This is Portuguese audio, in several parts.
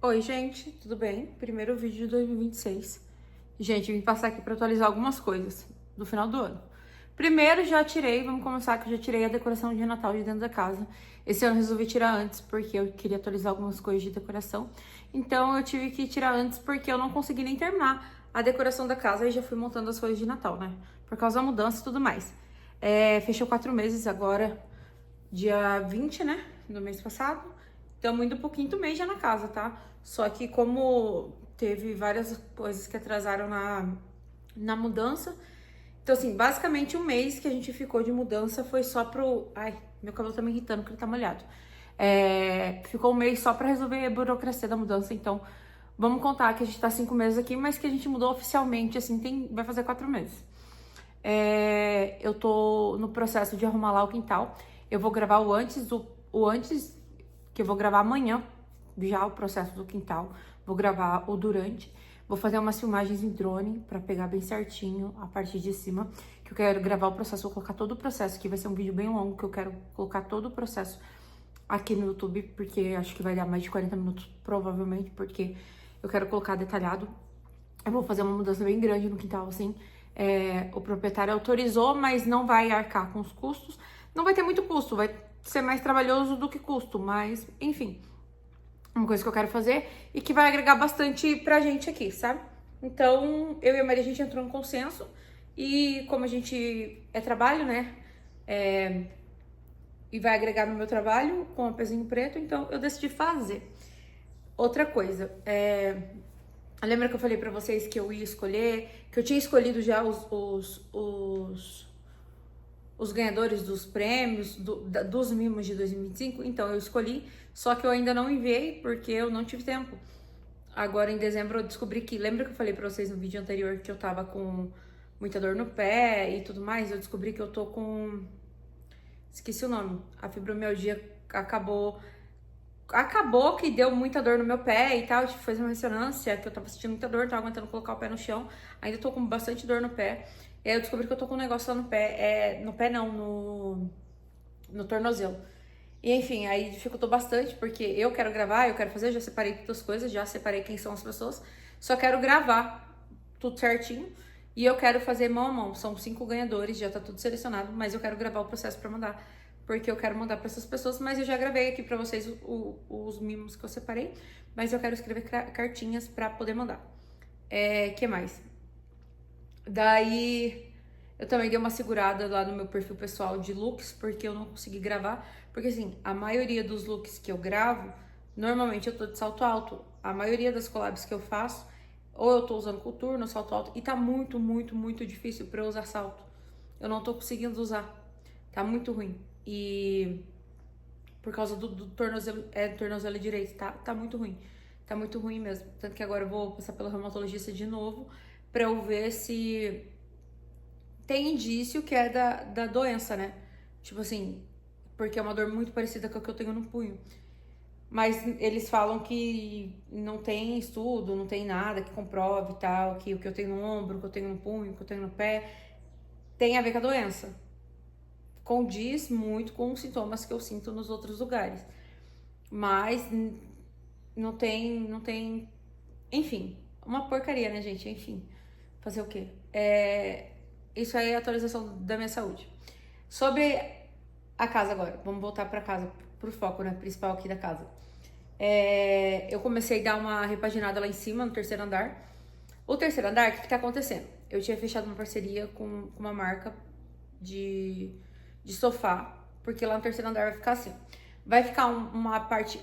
Oi, gente, tudo bem? Primeiro vídeo de 2026. Gente, vim passar aqui para atualizar algumas coisas do final do ano. Primeiro, já tirei, vamos começar que eu já tirei a decoração de Natal de dentro da casa. Esse ano eu resolvi tirar antes porque eu queria atualizar algumas coisas de decoração. Então eu tive que tirar antes porque eu não consegui nem terminar a decoração da casa e já fui montando as coisas de Natal, né? Por causa da mudança e tudo mais. Fechou 4 meses agora, dia 20, né? Do mês passado. Estamos indo pro quinto mês já na casa, tá? Só que como teve várias coisas que atrasaram na mudança. Então, assim, basicamente um mês que a gente ficou de mudança foi só pro... Ai, meu cabelo tá me irritando porque ele tá molhado. Ficou um mês só pra resolver a burocracia da mudança. Então, vamos contar que a gente tá 5 meses aqui, mas que a gente mudou oficialmente, assim, vai fazer 4 meses. Eu tô no processo de arrumar lá o quintal. Eu vou gravar o antes, que eu vou gravar amanhã, já o processo do quintal. Vou gravar o durante. Vou fazer umas filmagens em drone pra pegar bem certinho a parte de cima. Que eu quero gravar o processo, vou colocar todo o processo, que vai ser um vídeo bem longo, que eu quero colocar todo o processo aqui no YouTube, porque acho que vai dar mais de 40 minutos, provavelmente, porque eu quero colocar detalhado. Eu vou fazer uma mudança bem grande no quintal, assim. O proprietário autorizou, mas não vai arcar com os custos. Não vai ter muito custo, vai ser mais trabalhoso do que custo, mas, enfim, uma coisa que eu quero fazer e que vai agregar bastante pra gente aqui, sabe? Então, eu e a Maria, a gente entrou em consenso e como a gente trabalho, né? E vai agregar no meu trabalho com o pezinho preto, então eu decidi fazer. Outra coisa, lembra que eu falei pra vocês que eu ia escolher, que eu tinha escolhido já os ganhadores dos prêmios, dos mimos de 2025? Então, eu escolhi, só que eu ainda não enviei porque eu não tive tempo. Agora, em dezembro, eu descobri que... Lembra que eu falei pra vocês no vídeo anterior que eu tava com muita dor no pé e tudo mais? Eu descobri que eu tô com... Esqueci o nome. A fibromialgia acabou que deu muita dor no meu pé e tal. Eu tive que fazer uma ressonância, que eu tava sentindo muita dor, tava aguentando colocar o pé no chão. Ainda tô com bastante dor no pé. E aí eu descobri que eu tô com um negócio lá no pé. No pé não, no tornozelo. E enfim, aí dificultou bastante, porque eu quero gravar, eu quero fazer, já separei todas as coisas, já separei quem são as pessoas. Só quero gravar tudo certinho. E eu quero fazer mão a mão. São 5 ganhadores, já tá tudo selecionado, mas eu quero gravar o processo pra mandar. Porque eu quero mandar pra essas pessoas, mas eu já gravei aqui pra vocês os mimos que eu separei. Mas eu quero escrever cartinhas pra poder mandar. Que mais? Daí eu também dei uma segurada lá no meu perfil pessoal de looks, porque eu não consegui gravar. Porque assim, a maioria dos looks que eu gravo, normalmente eu tô de salto alto. A maioria das collabs que eu faço, ou eu tô usando coturno, salto alto, e tá muito, muito, muito difícil pra eu usar salto. Eu não tô conseguindo usar. Tá muito ruim. E por causa do tornozelo, tornozelo direito, tá muito ruim. Tá muito ruim mesmo. Tanto que agora eu vou passar pelo reumatologista de novo pra eu ver se tem indício que é da doença, né? Tipo assim, porque é uma dor muito parecida com a que eu tenho no punho. Mas eles falam que não tem estudo, não tem nada que comprove e tal, que o que eu tenho no ombro, o que eu tenho no punho, o que eu tenho no pé, tem a ver com a doença. Condiz muito com os sintomas que eu sinto nos outros lugares. Mas não tem... Enfim, uma porcaria, né, gente? Enfim, fazer o quê? Isso aí é a atualização da minha saúde. Sobre a casa agora, vamos voltar pra casa, pro foco, né, principal aqui da casa. Eu comecei a dar uma repaginada lá em cima, no terceiro andar. O terceiro andar, o que tá acontecendo? Eu tinha fechado uma parceria com uma marca de sofá, porque lá no terceiro andar vai ficar assim. Vai ficar uma parte...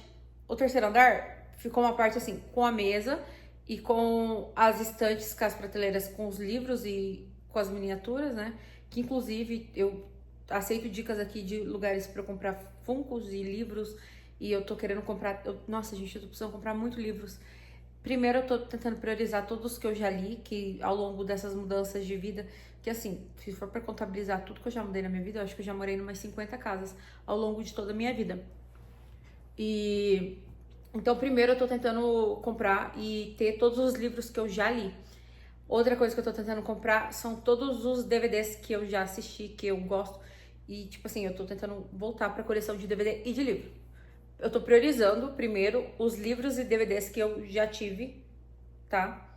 O terceiro andar ficou uma parte assim, com a mesa e com as estantes, com as prateleiras, com os livros e com as miniaturas, né? Que inclusive eu aceito dicas aqui de lugares pra eu comprar funcos e livros. E eu tô querendo comprar... Nossa, gente, eu tô precisando comprar muito livros. Primeiro eu tô tentando priorizar todos que eu já li, que ao longo dessas mudanças de vida, que assim, se for pra contabilizar tudo que eu já mudei na minha vida, eu acho que eu já morei em umas 50 casas ao longo de toda a minha vida. E então primeiro eu tô tentando comprar e ter todos os livros que eu já li. Outra coisa que eu tô tentando comprar são todos os DVDs que eu já assisti, que eu gosto. E tipo assim, eu tô tentando voltar pra coleção de DVD e de livro. eu tô priorizando primeiro os livros e DVDs que eu já tive, tá?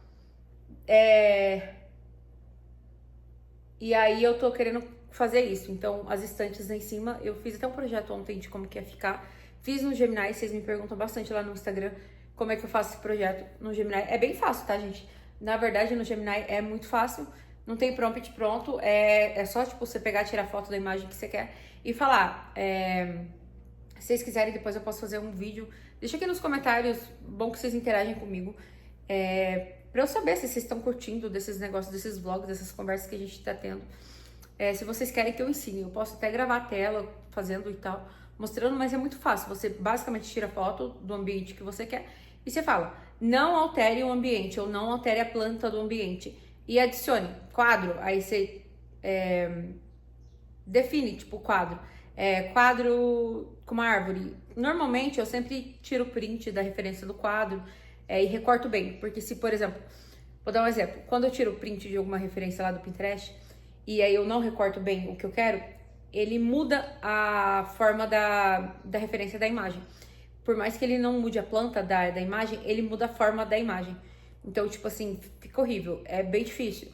E aí eu tô querendo fazer isso. Então, as estantes lá em cima, eu fiz até um projeto ontem de como que ia ficar. Fiz no Gemini, vocês me perguntam bastante lá no Instagram como é que eu faço esse projeto no Gemini. É bem fácil, tá, gente? Na verdade, no Gemini é muito fácil. Não tem prompt pronto. É só, tipo, você pegar, tirar foto da imagem que você quer e falar. Se vocês quiserem, depois eu posso fazer um vídeo. Deixa aqui nos comentários. Bom que vocês interagem comigo. Pra eu saber se vocês estão curtindo desses negócios, desses vlogs, dessas conversas que a gente tá tendo. Se vocês querem que eu ensine, eu posso até gravar a tela fazendo e tal, mostrando, mas é muito fácil. Você basicamente tira foto do ambiente que você quer e você fala, não altere o ambiente ou não altere a planta do ambiente. E adicione quadro, aí você define, tipo, quadro. Quadro com uma árvore. Normalmente eu sempre tiro print da referência do quadro e recorto bem. Porque se, por exemplo, vou dar um exemplo. Quando eu tiro print de alguma referência lá do Pinterest e aí eu não recorto bem o que eu quero, ele muda a forma da referência da imagem. Por mais que ele não mude a planta da imagem, ele muda a forma da imagem. Então, tipo assim, fica horrível. É bem difícil.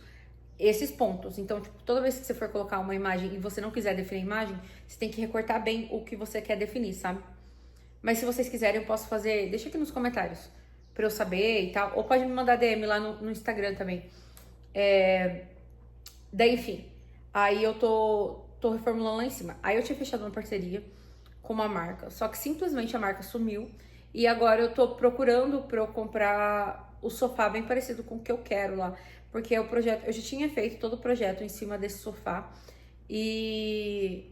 Esses pontos. Então, tipo, toda vez que você for colocar uma imagem e você não quiser definir a imagem, você tem que recortar bem o que você quer definir, sabe? Mas se vocês quiserem, eu posso fazer... Deixa aqui nos comentários pra eu saber e tal. Ou pode me mandar DM lá no Instagram também. Daí, enfim. Aí eu tô reformulando lá em cima. Aí eu tinha fechado uma parceria com uma marca. Só que simplesmente a marca sumiu. E agora eu tô procurando pra eu comprar o sofá bem parecido com o que eu quero lá. Porque o projeto, eu já tinha feito todo o projeto em cima desse sofá. E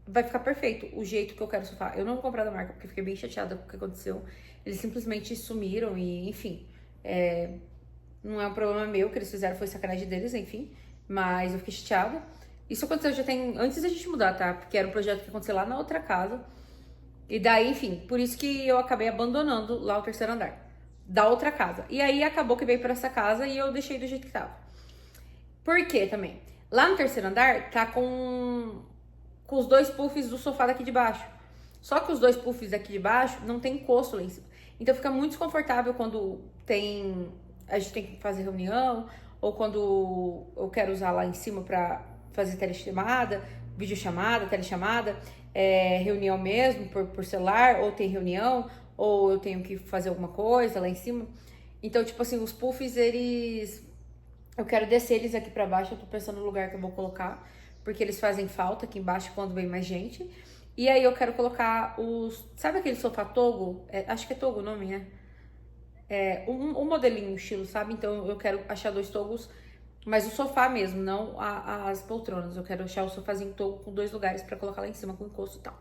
vai ficar perfeito o jeito que eu quero o sofá. Eu não vou comprar da marca porque fiquei bem chateada com o que aconteceu. Eles simplesmente sumiram e, enfim, não é um problema meu, o que eles fizeram foi sacanagem deles, enfim. Mas eu fiquei chateada. Isso aconteceu já tem antes da gente mudar, tá? Porque era um projeto que aconteceu lá na outra casa. E daí, enfim, por isso que eu acabei abandonando lá o terceiro andar da outra casa. E aí acabou que veio pra essa casa e eu deixei do jeito que tava. Por quê também? Lá no terceiro andar tá com os dois puffs do sofá daqui de baixo. Só que os dois puffs daqui de baixo não tem encosto lá em cima. Então fica muito desconfortável quando a gente tem que fazer reunião ou quando eu quero usar lá em cima pra fazer telechamada, videochamada, telechamada, reunião mesmo por celular, ou tem reunião, ou eu tenho que fazer alguma coisa lá em cima. Então, tipo assim, os puffs, eu quero descer eles aqui pra baixo, eu tô pensando no lugar que eu vou colocar, porque eles fazem falta aqui embaixo quando vem mais gente. E aí eu quero colocar sabe aquele sofá togo? Acho que é togo o nome, né? Um modelinho, um estilo, sabe? Então eu quero achar 2 togos, mas o sofá mesmo, não as poltronas. Eu quero achar o sofazinho togo com 2 lugares pra colocar lá em cima com encosto e tal.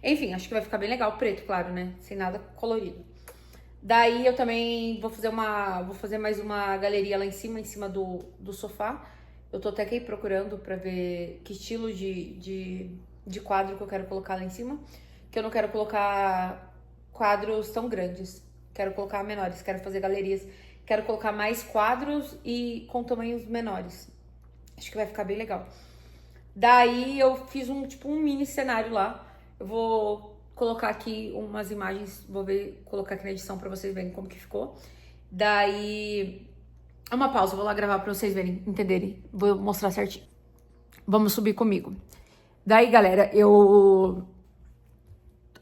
Enfim, acho que vai ficar bem legal, preto, claro, né? Sem nada colorido. Daí eu também vou fazer mais uma galeria lá em cima do sofá. Eu tô até aqui procurando pra ver que estilo de quadro que eu quero colocar lá em cima. Que eu não quero colocar quadros tão grandes. Quero colocar menores, quero fazer galerias. Quero colocar mais quadros e com tamanhos menores. Acho que vai ficar bem legal. Daí eu fiz um mini cenário lá. Eu vou colocar aqui umas imagens, colocar aqui na edição pra vocês verem como que ficou. Daí, uma pausa, vou lá gravar pra vocês verem, entenderem. Vou mostrar certinho. Vamos subir comigo. Daí, galera, eu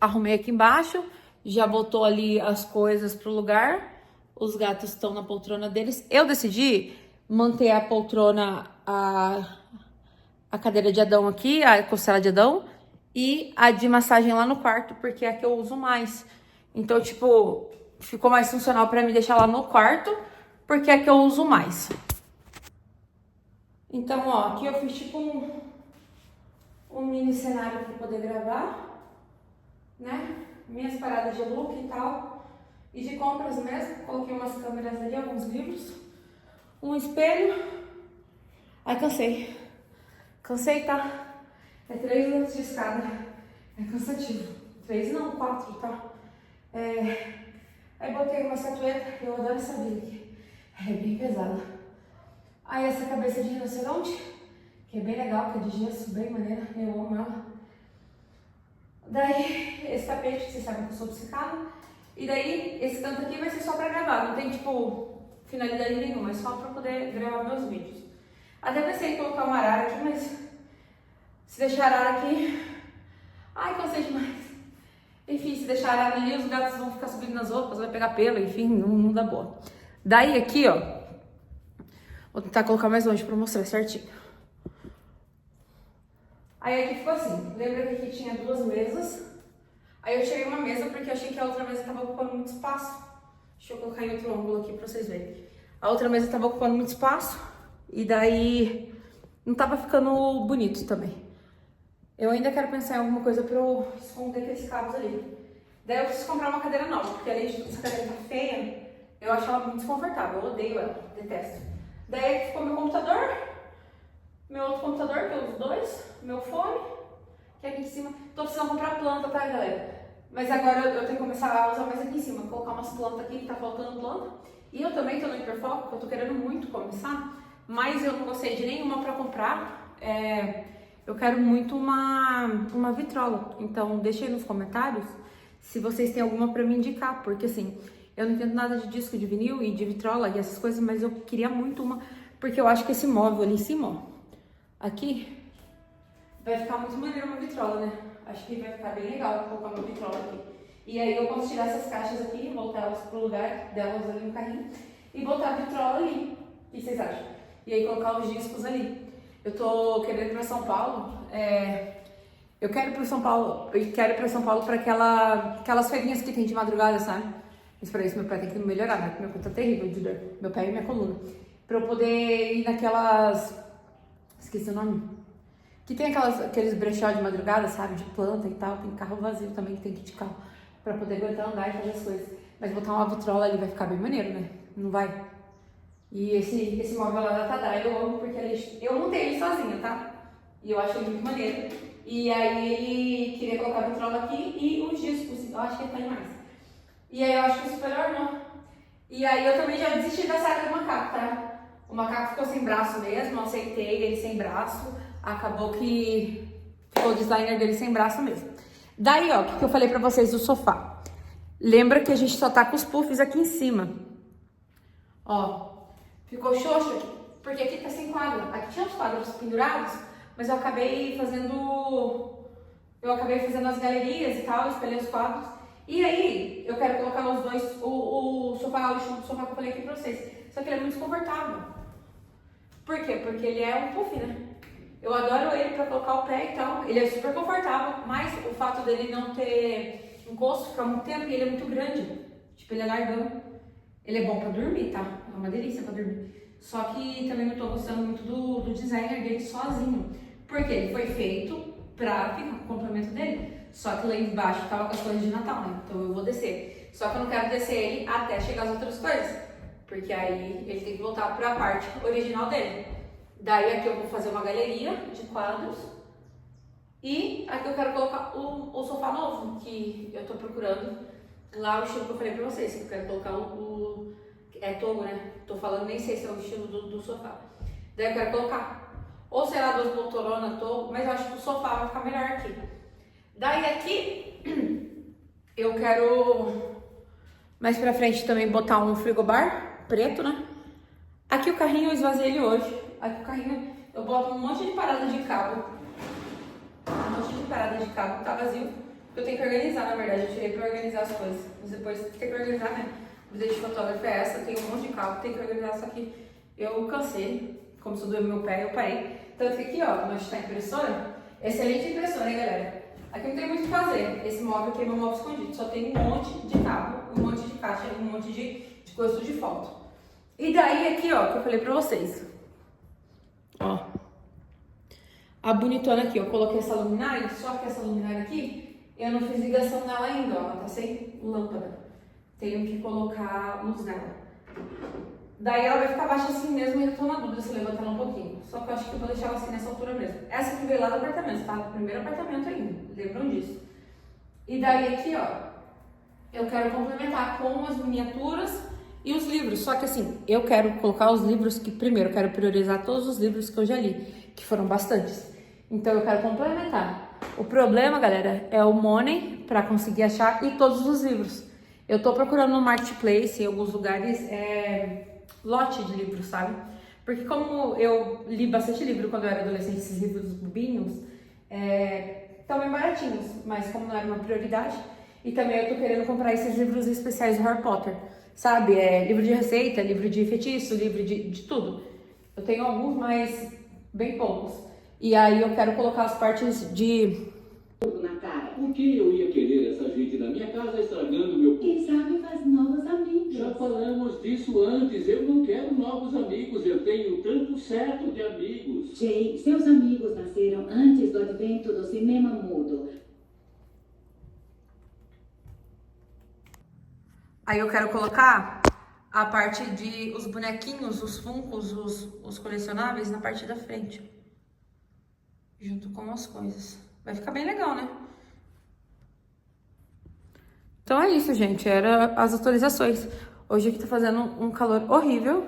arrumei aqui embaixo, já botou ali as coisas pro lugar. Os gatos estão na poltrona deles. Eu decidi manter a poltrona, a cadeira de Adão aqui, a costela de Adão, e a de massagem lá no quarto, porque é a que eu uso mais. Então, tipo, ficou mais funcional pra me deixar lá no quarto, porque é a que eu uso mais. Então, ó, aqui eu fiz tipo um mini cenário pra poder gravar, né? Minhas paradas de look e tal. E de compras mesmo, coloquei umas câmeras ali, alguns livros, um espelho. Ai, cansei. Cansei, tá? É 3 minutos de escada. É cansativo. 3 não, 4, tá? Aí botei uma estatueta, eu adoro essa vida aqui. É bem pesada. Aí essa cabeça de rinoceronte, que é bem legal, que é de gesso, bem maneira. Eu amo ela. Daí, esse tapete, que vocês sabem que eu sou obcecada. E daí, esse canto aqui vai ser só pra gravar, não tem, tipo, finalidade nenhuma, é só pra poder gravar meus vídeos. Até pensei em colocar uma arara aqui, mas se deixar a arara aqui... Ai, cansei demais. Enfim, se deixar a arara ali, os gatos vão ficar subindo nas roupas, vai pegar pelo, enfim, não dá boa. Daí, aqui, ó, vou tentar colocar mais longe pra mostrar certinho. Aí aqui ficou assim, lembra que aqui tinha 2 mesas? Aí eu tirei uma mesa porque eu achei que a outra mesa estava ocupando muito espaço. Deixa eu colocar em outro ângulo aqui pra vocês verem. A outra mesa estava ocupando muito espaço e daí não tava ficando bonito também. Eu ainda quero pensar em alguma coisa pra eu esconder aqueles cabos ali. Daí eu preciso comprar uma cadeira nova, porque além de essa cadeira tá feia, eu acho ela muito desconfortável, eu odeio ela, detesto. Daí aqui ficou meu computador, meu outro computador, que eu uso 2, meu fone, que é aqui em cima. Tô precisando comprar planta, tá, galera? Mas agora eu tenho que começar a usar mais aqui em cima, colocar umas plantas aqui, que tá faltando planta. E eu também tô no Hiperfoco, que eu tô querendo muito começar, mas eu não gostei de nenhuma pra comprar. Eu quero muito uma vitrola, então deixa aí nos comentários se vocês têm alguma pra me indicar, porque assim, eu não entendo nada de disco de vinil e de vitrola e essas coisas, mas eu queria muito uma, porque eu acho que esse móvel ali em cima, ó, aqui, vai ficar muito maneiro uma vitrola, né? Acho que vai ficar bem legal colocar uma vitrola aqui. E aí eu posso tirar essas caixas aqui, voltar elas pro lugar delas ali no carrinho e botar a vitrola ali. O que vocês acham? E aí colocar os discos ali. Eu tô querendo ir pra São Paulo, eu quero ir pra São Paulo, pra aquelas feirinhas que tem de madrugada, sabe? Mas pra isso meu pé tem que melhorar, né? Porque meu pé tá terrível de dor, meu pé e minha coluna. Pra eu poder ir naquelas... Esqueci o nome. Que tem aqueles brechó de madrugada, sabe? De planta e tal. Tem carro vazio também que tem que ir de carro. Pra poder aguentar andar e fazer as coisas. Mas botar uma vitrola ali vai ficar bem maneiro, né? Não vai? E esse móvel lá da Tadai eu amo porque eu montei ele sozinha, tá? E eu acho ele muito maneiro. E aí ele queria colocar a vitrola aqui e os discos. Eu acho que ele tá demais. E aí eu acho que o superior não. E aí eu também já desisti da saga do macaco, tá? O macaco ficou sem braço mesmo, eu aceitei ele sem braço. Acabou que ficou o designer dele sem braço mesmo. Daí, ó, o que eu falei pra vocês do sofá. Lembra que a gente só tá com os puffs aqui em cima. Ó, ficou xoxo aqui, porque aqui tá sem quadro. Aqui tinha os quadros pendurados, mas eu acabei fazendo as galerias e tal, espelhei os quadros. E aí, eu quero colocar os dois, o sofá, o estilo do sofá que eu falei aqui pra vocês. Só que ele é muito desconfortável. Por quê? Porque ele é um puff, né? Eu adoro ele pra colocar o pé e tal. Ele é super confortável, mas o fato dele não ter encosto fica muito tempo e ele é muito grande. Tipo, ele é largão. Ele é bom pra dormir, tá? É uma delícia pra dormir. Só que também não tô gostando muito do designer dele sozinho. Porque ele foi feito pra ficar com o complemento dele. Só que lá embaixo tava com as coisas de Natal, né? Então eu vou descer. Só que eu não quero descer ele até chegar as outras coisas. Porque aí ele tem que voltar pra parte original dele. Daí aqui eu vou fazer uma galeria de quadros. E aqui eu quero colocar o sofá novo, que eu tô procurando. Lá o estilo que eu falei pra vocês, que eu quero colocar é togo, né? Tô falando, nem sei se é o estilo do sofá. Daí eu quero colocar, ou sei lá, 2 poltrona, togo, mas eu acho que o sofá vai ficar melhor aqui. Daí aqui, eu quero mais pra frente também botar um frigobar preto, né? Aqui o carrinho eu esvaziei ele hoje. Aqui o carrinho eu boto um monte de parada de cabo. Um monte de parada de cabo, tá vazio. Eu tenho que organizar, na verdade, eu tirei pra organizar as coisas. Mas depois tem que organizar, né? A vida de fotógrafo é essa, tem um monte de cabo, tem que organizar, só que eu cansei. Começou a doer meu pé, eu parei. Tanto que aqui, ó, onde tá a impressora, excelente impressora, hein, galera? Aqui não tem muito o que fazer. Esse móvel aqui é meu móvel escondido. Só tem um monte de cabo, um monte de caixa, um monte de coisa de foto. E daí aqui, ó, que eu falei pra vocês. Ó. A bonitona aqui, eu coloquei essa luminária, só que essa luminária aqui, eu não fiz ligação nela ainda, ó. Ela tá sem lâmpada. Tenho que colocar luz nela. Daí ela vai ficar baixa assim mesmo e eu tô na dúvida se levantar ela um pouquinho. Só que eu acho que eu vou deixar ela assim nessa altura mesmo. Essa aqui veio lá do apartamento, tá? Do primeiro apartamento ainda. Lembram disso? E daí aqui, ó, eu quero complementar com as miniaturas e os livros. Só que assim, eu quero colocar os livros que primeiro eu quero priorizar todos os livros que eu já li, que foram bastantes. Então eu quero complementar O problema, galera, é o money pra conseguir achar e todos os livros. Eu tô procurando no Marketplace, em alguns lugares, lote de livros, sabe? Porque como eu li bastante livro quando eu era adolescente, esses livros bobinhos, estão bem baratinhos, mas como não era uma prioridade, e também eu tô querendo comprar esses livros especiais do Harry Potter, sabe? Livro de receita, livro de feitiço, livro de tudo. Eu tenho alguns, mas bem poucos. E aí eu quero colocar as partes de... na cara. Por que eu ia querer essa gente na minha casa estragando meu... Quem sabe faz novos amigos. Já falamos disso antes, eu não quero novos amigos, eu tenho tanto certo de amigos. Jay, seus amigos nasceram antes do advento do cinema mudo. Aí eu quero colocar a parte de os bonequinhos, os funcos, os colecionáveis na parte da frente. Junto com as coisas. Vai ficar bem legal, né? Então é isso, gente. Era as atualizações. Hoje aqui tá fazendo um calor horrível.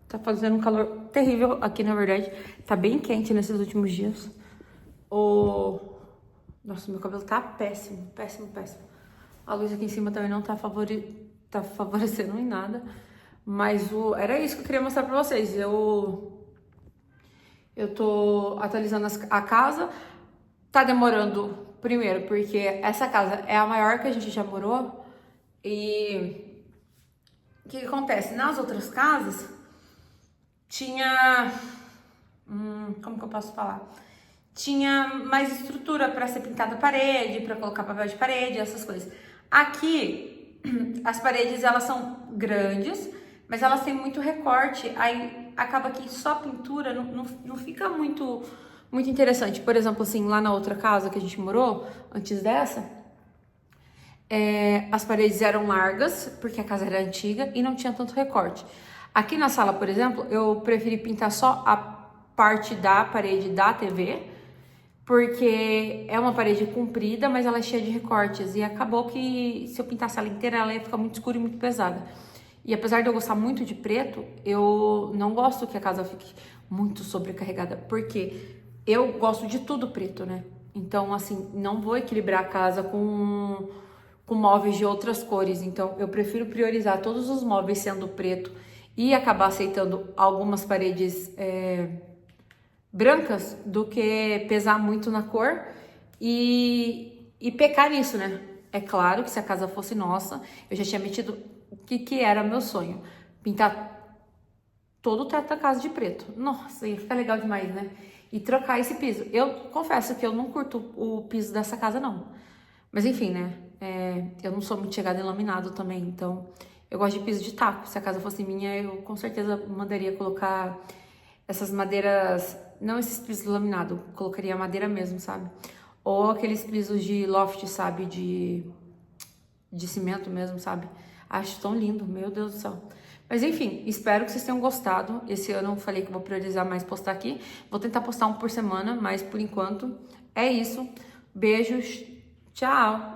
Tá fazendo um calor terrível aqui, na verdade. Tá bem quente nesses últimos dias. Nossa, meu cabelo tá péssimo, péssimo, péssimo. A luz aqui em cima também não tá favorecendo em nada. Mas era isso que eu queria mostrar pra vocês. Eu tô atualizando a casa. Tá demorando, primeiro, porque essa casa é a maior que a gente já morou. E o que acontece? Nas outras casas, tinha... como que eu posso falar? Tinha mais estrutura para ser pintada a parede, para colocar papel de parede, essas coisas. Aqui, as paredes, elas são grandes, mas elas têm muito recorte. Aí, acaba que só pintura não fica muito interessante. Por exemplo, assim, lá na outra casa que a gente morou, antes dessa, as paredes eram largas, porque a casa era antiga e não tinha tanto recorte. Aqui na sala, por exemplo, eu preferi pintar só a parte da parede da TV, porque é uma parede comprida, mas ela é cheia de recortes. E acabou que, se eu pintasse ela inteira, ela ia ficar muito escura e muito pesada. E apesar de eu gostar muito de preto, eu não gosto que a casa fique muito sobrecarregada, porque eu gosto de tudo preto, né? Então, assim, não vou equilibrar a casa com móveis de outras cores. Então, eu prefiro priorizar todos os móveis sendo preto e acabar aceitando algumas paredes brancas do que pesar muito na cor e pecar nisso, né? É claro que se a casa fosse nossa, eu já tinha metido o que era meu sonho. Pintar todo o teto da casa de preto. Nossa, ia ficar legal demais, né? E trocar esse piso. Eu confesso que eu não curto o piso dessa casa, não. Mas enfim, né? Eu não sou muito chegada em laminado também, então eu gosto de piso de taco. Se a casa fosse minha, eu com certeza mandaria colocar essas madeiras, não esses pisos laminados, colocaria madeira mesmo, sabe? Ou aqueles pisos de loft, sabe? De cimento mesmo, sabe? Acho tão lindo, meu Deus do céu. Mas enfim, espero que vocês tenham gostado. Esse ano eu falei que eu vou priorizar mais postar aqui. Vou tentar postar um por semana, mas por enquanto é isso. Beijos, tchau!